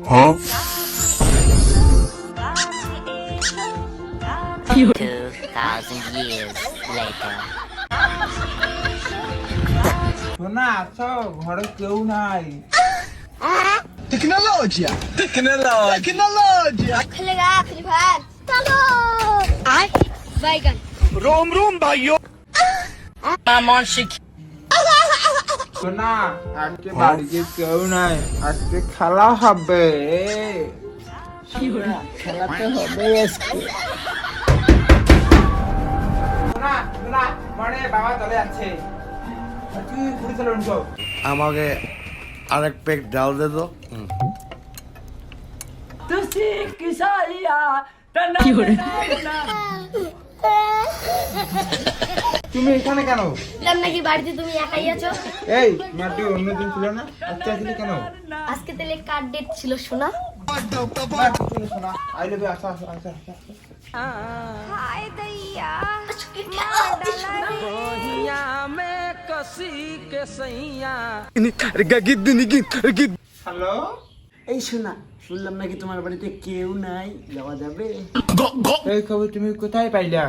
2,000 years later. সোনা আছো ঘরে কেউ নাই Tecnologia! खेलेगा फ्री फायर चलो आए बैगन रोम रोम भाइयों সোনা আজকে বাড়িতে কেউ নাই আজকে খেলা হবে খেলাতে হবে আজকে সোনা সোনা মানে বাবা চলে যাচ্ছে তুই ঘুরে চলে উঠো আমাকে আরেক পেক ডাল দে তো তুমি এখানে কেন বললাম নাকি বাড়িতে তুমি একাই আছো এই মাটি অন্যদিন ছিল না আজকে আসলে কেন আজকে তাহলে কার ডেট ছিল শোনা সোনা আই লাভ ইউ আসো আসো আসো হাই দইয়া হ্যালো এই শোনা শুনলাম নাকি তোমার বাড়িতে কেউ নাই যাওয়া যাবে এই খবর তুমি কোথায় পাইলা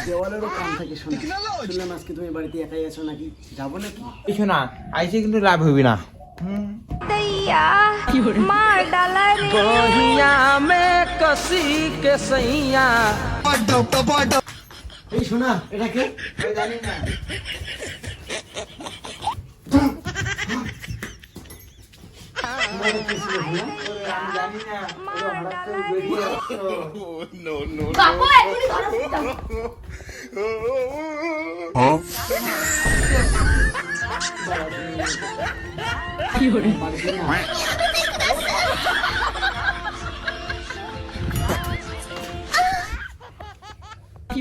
দেওয়ালেরও কান থাকে শোনা শুনলাম আজকে তুমি বাড়িতে একাই আছো নাকি যাবো নাকি এই শোনা আইসে কিন্তু লাভ হবি না दइया मार डाला रे এই শোনা এটা কে জানি না জানি না হঠাৎ করে বেরিয়ে আসছো বাবু এখনই ধরা দিতাম কি